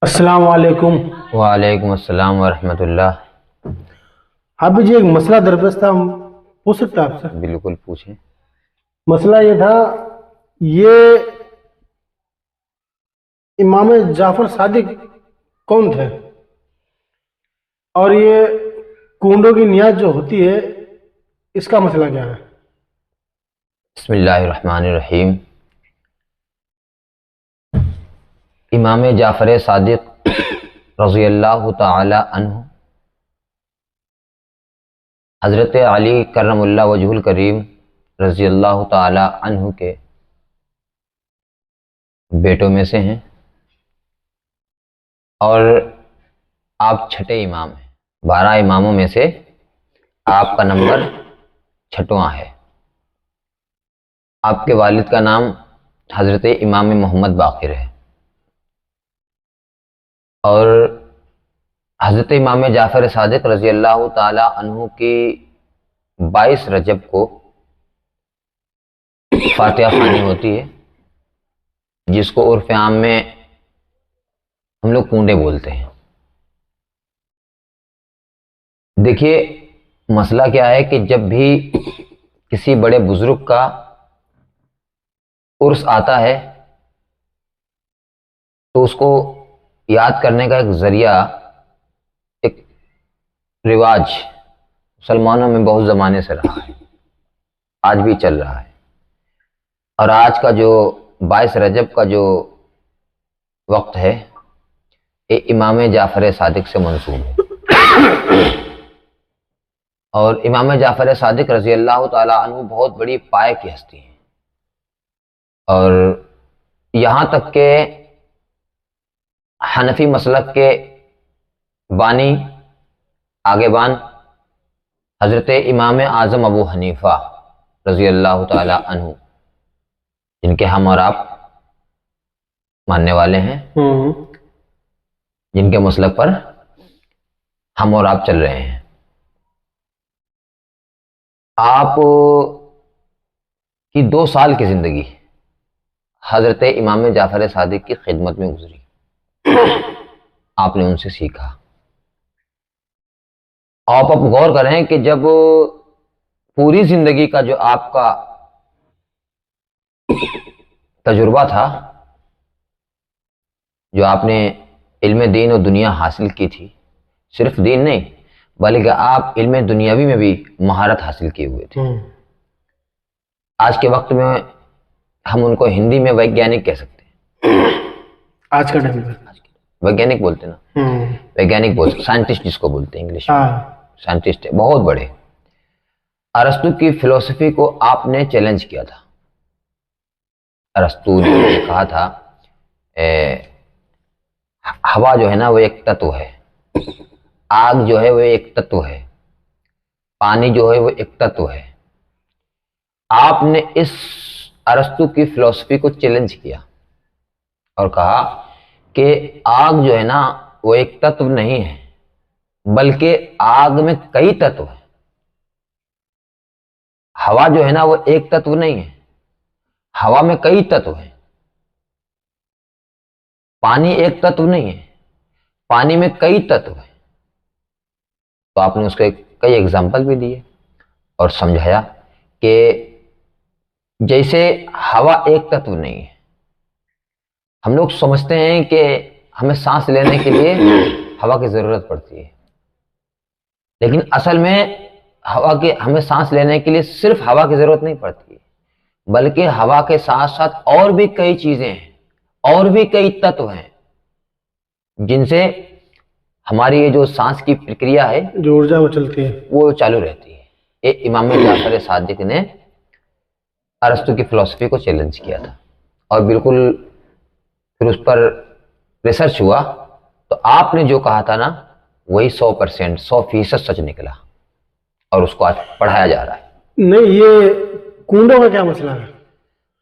अस्सलाम वालेकुम। वालेकुम अस्सलाम वरहमतुल्लाह। अभी जी एक मसला दरपेश था, हम पूछ सकते हैं आपसे? बिल्कुल पूछें। मसला ये था, ये इमाम जाफर सादिक कौन थे, और ये कूंडों की नियाज जो होती है इसका मसला क्या है? बिस्मिल्लाहिर्रहमानिर्रहीम। इमाम जाफ़र सादिक रज़ियल्लाहु ताला अन्हु हज़रत अली करमुल्लाह वजहुल करीम रज़ियल्लाहु ताला अन्हु के बेटों में से हैं और आप छठे इमाम हैं। 12 इमामों में से आपका नंबर छठवां है। आपके वालिद का नाम हज़रत इमाम मोहम्मद बाक़िर है और हज़रत इमाम जाफ़र सादिक रज़ियल्लाहु ताला अन्हु की 22 रजब को फातिहा ख़वानी होती है, जिसको उर्फ़ आम में हम लोग कूंडे बोलते हैं। देखिए, मसला क्या है कि जब भी किसी बड़े बुजुर्ग का उर्स आता है तो उसको याद करने का एक ज़रिया, एक रिवाज मुसलमानों में बहुत ज़माने से रहा है, आज भी चल रहा है। और आज का जो 22 रजब का जो वक्त है, ये इमाम जाफ़र सादिक से मंसूब है। और इमाम जाफ़र सादिक रज़ियल्लाहु ताला अन्हु बहुत बड़ी पाए की हस्ती हैं और यहाँ तक के हनफी मसलक के बानी आगेबान हज़रत इमाम आज़म अबू हनीफ़ा रज़ियल्लाहु ताला अन्हु, जिनके हम और आप मानने वाले हैं, जिनके मसलक पर हम और आप चल रहे हैं, आप की 2 साल की ज़िंदगी हज़रत इमाम जाफ़र सादिक की खिदमत में गुजरी। आपने उनसे सीखा। आप गौर करें कि जब पूरी ज़िंदगी का जो आपका तजुर्बा था, जो आपने इल्म दीन और दुनिया हासिल की थी, सिर्फ दीन नहीं बल्कि आप इल्म दुनियावी में भी महारत हासिल किए हुए थे। आज के वक्त में हम उनको हिंदी में वैज्ञानिक कह सकते हैं। आज का टाइम में वैज्ञानिक बोलते ना, वैज्ञानिक बोलते, साइंटिस्ट जिसको बोलते हैं इंग्लिश में, साइंटिस्ट है, बहुत बड़े। अरस्तु की फिलॉसफी को आपने चैलेंज किया था। अरस्तु ने कहा था हवा जो है ना वो एक तत्व है, आग जो है वो एक तत्व है, पानी जो है वो एक तत्व है। आपने इस अरस्तु की फिलॉसफी को चैलेंज किया और कहा कि आग जो है ना वो एक तत्व नहीं है, बल्कि आग में कई तत्व हैं। हवा जो है ना वो एक तत्व नहीं है, हवा में कई तत्व हैं। पानी एक तत्व नहीं है, पानी में कई तत्व हैं। तो आपने उसके कई एग्जाम्पल भी दिए और समझाया कि जैसे हवा एक तत्व नहीं है, हम लोग समझते हैं कि हमें सांस लेने के लिए हवा की जरूरत पड़ती है, लेकिन असल में हमें सांस लेने के लिए सिर्फ हवा की जरूरत नहीं पड़ती, बल्कि हवा के साथ साथ और भी कई चीजें हैं, और भी कई तत्व हैं, जिनसे हमारी ये जो सांस की प्रक्रिया है, जो ऊर्जा वो चलती है, वो चालू रहती है। ये इमाम जाफ़र सादिक ने अरस्तु की फिलॉसफी को चैलेंज किया था और बिल्कुल फिर उस पर रिसर्च हुआ तो आपने जो कहा था ना वही 100% 100% सच निकला और उसको आज पढ़ाया जा रहा है। नहीं, ये कूंडों का क्या मसला है?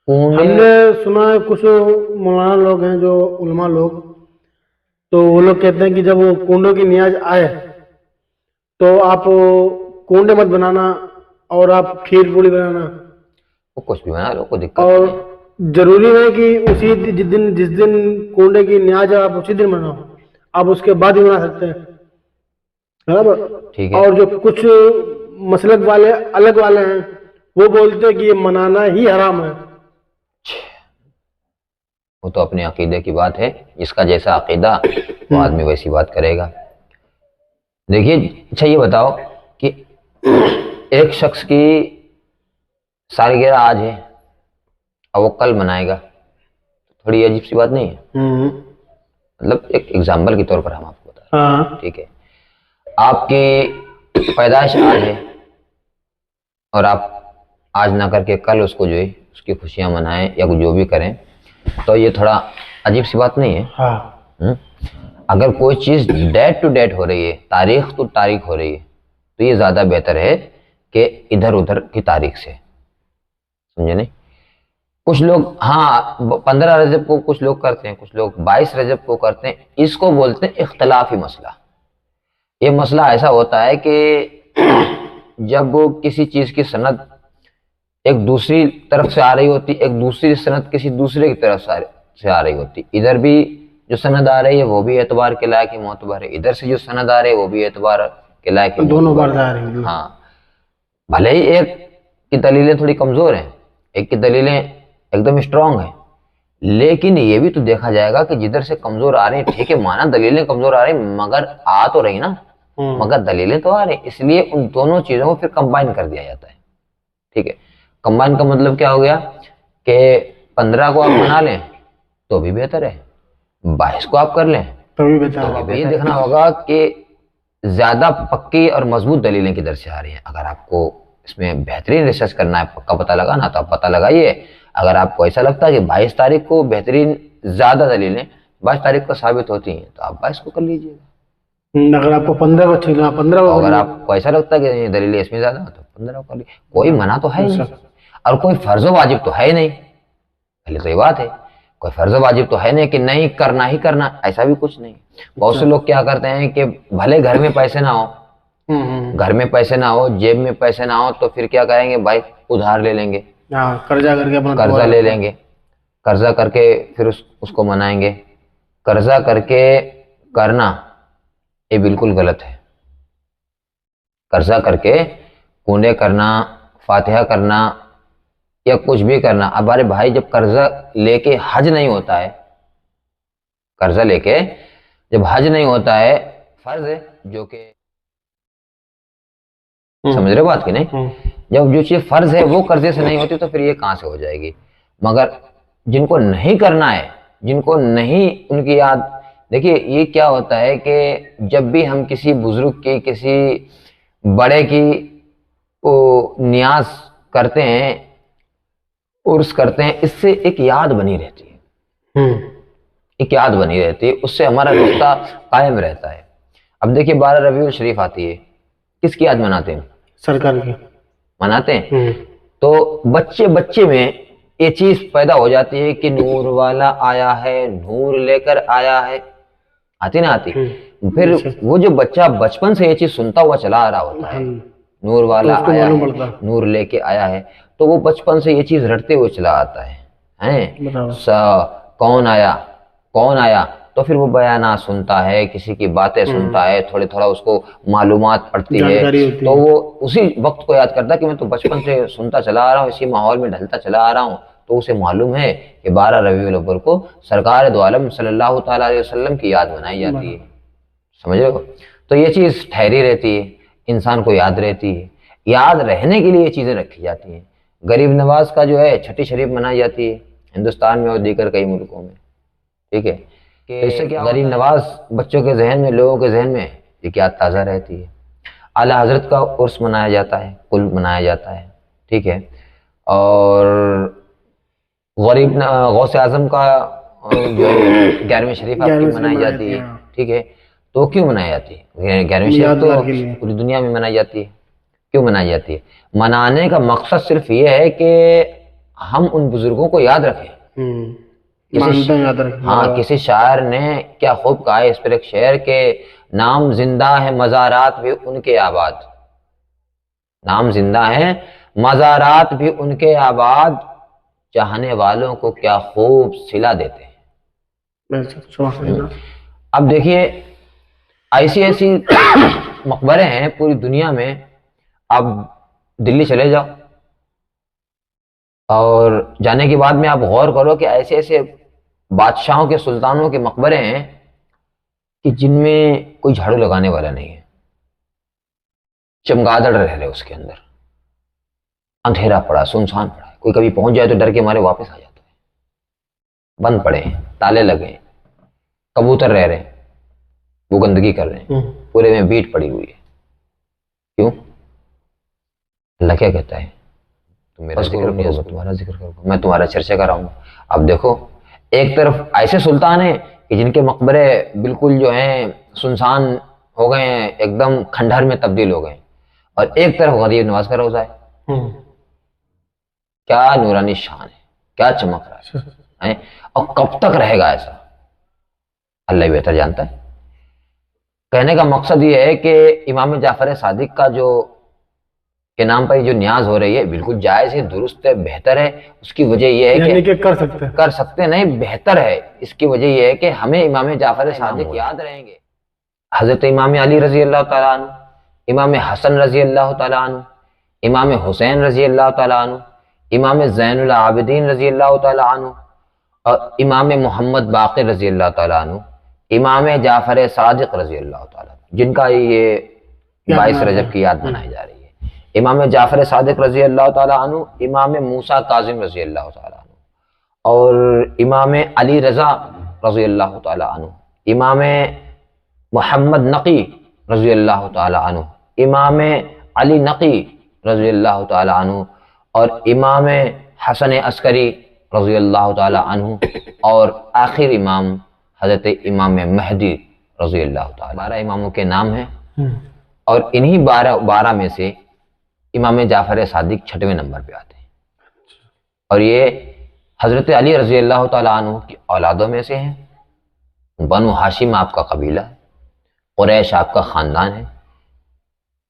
हमने सुना है कुछ मौलाना लोग हैं, जो उलमा लोग, तो वो लोग कहते हैं कि जब वो कूंडों की नियाज आए तो आप कूंडे मत बनाना और आप खीर पूड़ी बनाना, वो कुछ भी बना लो, कोई दिक्कत और जरूरी है कि जिस दिन कूंडे की नियाज है आप उसी दिन बनाओ। आप उसके बाद ही बना सकते हैं, बराबर। ठीक है। और जो कुछ मसलक वाले अलग वाले हैं वो बोलते हैं कि ये मनाना ही हराम है। वो तो अपने अकीदे की बात है, जिसका जैसा अकीदा वो आदमी वैसी बात करेगा। देखिए, अच्छा ये बताओ कि एक शख्स की सालगिरह आज है और वो कल मनाएगा, थोड़ी अजीब सी बात नहीं है? मतलब एक एग्जाम्पल के तौर पर हम आपको बता रहे हैं, ठीक है। आपकी पैदाइश आज है और आप आज ना करके कल उसको जो है उसकी खुशियां मनाएं या जो भी करें, तो ये थोड़ा अजीब सी बात नहीं है? हाँ। अगर कोई चीज डेट टू डेट हो रही है, तारीख टू तारीख हो रही है, तो ये ज्यादा बेहतर है कि इधर उधर की तारीख से, समझे नहीं? कुछ लोग हाँ 15 रजब को कुछ लोग करते हैं, कुछ लोग 22 रजब को करते हैं, इसको बोलते हैं इख्तलाफी मसला। ये मसला ऐसा होता है कि जब किसी चीज की सनद एक दूसरी तरफ से आ रही होती, एक दूसरी सनद किसी दूसरे की तरफ से आ रही होती, इधर भी जो सनद आ रही है वो भी एतबार के लायक मोतबर है, इधर से जो सनद आ रही है वो भी एतबार के लायक, दोनों बार आ रही है। हाँ, भले ही एक की दलीलें थोड़ी कमजोर हैं, एक की दलीलें एकदम स्ट्रांग है, लेकिन ये भी तो देखा जाएगा कि जिधर से कमजोर आ रही है, ठीक है, माना दलीलें कमजोर आ रही मगर आ तो रही ना, मगर दलीलें तो आ रही, इसलिए उन दोनों चीजों को फिर कंबाइन कर दिया जाता है। ठीक है, कंबाइन का मतलब क्या हो गया कि 15 को आप मना लें तो भी बेहतर है, 22 को आप कर लें तो भी बेहतर है। तो ये देखना होगा कि ज्यादा पक्की और मजबूत दलीलें किधर से आ रही हैं। अगर आपको इसमें बेहतरीन रिसर्च करना है, पक्का पता लगाना, तो आप पता लगाइए। अगर आपको ऐसा लगता है कि 22 तारीख को बेहतरीन ज्यादा दलीलें 22 तारीख को साबित होती हैं, तो आप 22 को कर लीजिएगा। अगर आपको 15 को ठीक है, 15 को, अगर आपको ऐसा लगता है कि दलीलें इसमें ज्यादा हो तो 15 को कर लीजिए। कोई मना तो है ही नहीं और कोई फर्ज वाजिब तो है ही नहीं, पहले तो ये बात है, कोई फर्ज वाजिब तो है नहीं कि नहीं करना ही करना, ऐसा भी कुछ नहीं। बहुत से लोग क्या करते हैं कि भले घर में पैसे ना हो, घर में पैसे ना हो, जेब में पैसे ना हो, तो फिर क्या करेंगे भाई, उधार ले लेंगे, कर्जा करके अपना कर्जा ले लेंगे, कर्जा करके फिर उसको मनाएंगे। कर्जा करके करना ये बिल्कुल गलत है। कर्जा करके कूड़े करना, फातिहा करना या कुछ भी करना, अब अरे भाई जब कर्जा लेके हज नहीं होता है, कर्जा लेके जब हज नहीं होता है, फर्ज है जो कि, समझ रहे हो बात की नहीं? जब जो चीज फर्ज है वो कर्जे से नहीं होती तो फिर ये कहां से हो जाएगी? मगर जिनको नहीं करना है, जिनको नहीं, उनकी याद, देखिए ये क्या होता है कि जब भी हम किसी बुजुर्ग की, किसी बड़े की नियाज करते हैं, उर्स करते हैं, इससे एक याद बनी रहती है, एक याद बनी रहती है, उससे हमारा रिश्ता कायम रहता है। अब देखिए 12 रबीउल शरीफ आती है, किसकी याद मनाते हैं? सरकार की मनाते हैं। तो बच्चे बच्चे में ये चीज पैदा हो जाती है कि नूर वाला आया है, नूर लेकर आया है, आती ना आती? फिर वो जो बच्चा बचपन से ये चीज सुनता हुआ चला आ रहा होता है, नूर वाला आया है, नूर लेके आया है, तो वो बचपन से ये चीज रटते हुए चला आता है, कौन आया, कौन आया, तो फिर वो बयाना सुनता है, किसी की बातें सुनता है, थोड़े थोड़ा उसको मालूमात पड़ती है, तो वो उसी वक्त को याद करता है कि मैं तो बचपन से सुनता चला आ रहा हूँ, इसी माहौल में ढलता चला आ रहा हूँ। तो उसे मालूम है कि 12 रबीउल अव्वल को सरकार दो आलम सल्लल्लाहु ताला अलैहि वसल्लम की याद मनाई जाती है, समझ रहे हो? तो ये चीज ठहरी रहती है, इंसान को याद रहती है, याद रहने के लिए ये चीजें रखी जाती हैं। गरीब नवाज का जो है छठी शरीफ मनाई जाती है हिंदुस्तान में और दीगर कई मुल्कों में, ठीक है, कि इससे क्या गरीब नवाज बच्चों के जहन में, लोगों के जहन में एक याद ताज़ा रहती है। आला हजरत का उर्स मनाया जाता है, कुल मनाया जाता है, ठीक है, और गरीब गौसे आजम का जो 11वीं शरीफ आपकी मनाई जाती है, ठीक है। तो क्यों मनाई जाती है 11वीं शरीफ? तो पूरी दुनिया में मनाई जाती है। क्यों मनाई जाती है? मनाने का मकसद सिर्फ ये है कि हम उन बुजुर्गों को याद रखें, हाँ, किसी शायर ने क्या खूब कहा है इस पर एक शेर के, नाम जिंदा है मज़ारात भी उनके आबाद, नाम जिंदा है मज़ारात भी उनके आबाद, चाहने वालों को क्या खूब सिला देते हैं। अब देखिए ऐसी ऐसी मकबरे हैं पूरी दुनिया में। आप दिल्ली चले जाओ और जाने के बाद में आप गौर करो कि ऐसे ऐसे बादशाहों के, सुल्तानों के मकबरे हैं कि जिनमें कोई झाड़ू लगाने वाला नहीं है, चमगादड़ रह रहे उसके अंदर, अंधेरा पड़ा, सुनसान पड़ा है, कोई कभी पहुंच जाए तो डर के मारे वापस आ जाता है, बंद पड़े हैं, ताले लगे हैं, कबूतर रह रहे हैं, वो गंदगी कर रहे हैं, पूरे में बीट पड़ी हुई है। क्यों? अल्लाह क्या कहता है, तुम मेरा जिक्र करोगे, तुम्हारा जिक्र करोगे, मैं तुम्हारा चर्चा कराऊंगा। अब देखो, एक तरफ ऐसे सुल्तान हैं कि जिनके मकबरे बिल्कुल जो हैं सुनसान हो गए हैं, एकदम खंडहर में तब्दील हो गए, और एक तरफ गरीब नवाज का रोजा है। क्या नूरानी शान है, क्या चमक रहा है, और कब तक रहेगा ऐसा, अल्लाह ही बेहतर जानता है। कहने का मकसद ये है कि इमाम जाफर सादिक का जो के नाम पर जो न्याज हो रही है बिल्कुल जायज है, दुरुस्त है, बेहतर है। उसकी वजह यह है कि कर सकते नहीं, बेहतर है। इसकी वजह यह है कि हमें इमाम जाफर सादिक याद रहेंगे, हजरत इमाम अली रजी अल्लाह तआला अन्हु, इमाम हसन रजी अल्लाह तआला अन्हु, इमाम हुसैन रजी अल्लाह तआला अन्हु, इमाम ज़ैनुल आबिदीन रजी अल्लाह तआला अन्हु, और इमाम मोहम्मद बाक़िर रजी अल्लाह तआला अन्हु, इमाम जाफर सादिक रजी अल्लाह तआला, जिनका ये 22 रजब की याद मनाई जा रही है। इमाम जाफर सादिक रजी अल्लाह तआला अन्हु, इमाम मूसा काजिम रजी अल्लाह तआला अन्हु, और इमाम अली रज़ा रजी अल्लाह तआला अन्हु, इमाम मोहम्मद नकी रजी अल्लाह तआला अन्हु, इमाम अली नकी रजी अल्लाह तआला अन्हु, और इमाम हसन अस्करी रजी अल्लाह तआला अन्हु, और आखिर इमाम हजरत इमाम महदी रजी अल्लाह तआला। 12 इमामों के नाम हैं, और इन्हीं 12 में से इमाम जाफर सादिक 6वें नंबर पे आते हैं, और ये हजरत अली रजी अल्लाह तआला अन्हु की औलादों में से हैं। बनु हाशिम आपका कबीला है, कुरैश आपका ख़ानदान है,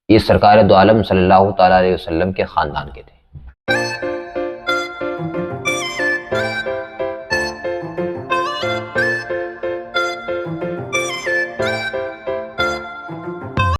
ये सरकार दो आलम सल्लल्लाहु तआला अलैहि वसल्लम के ख़ानदान के थे।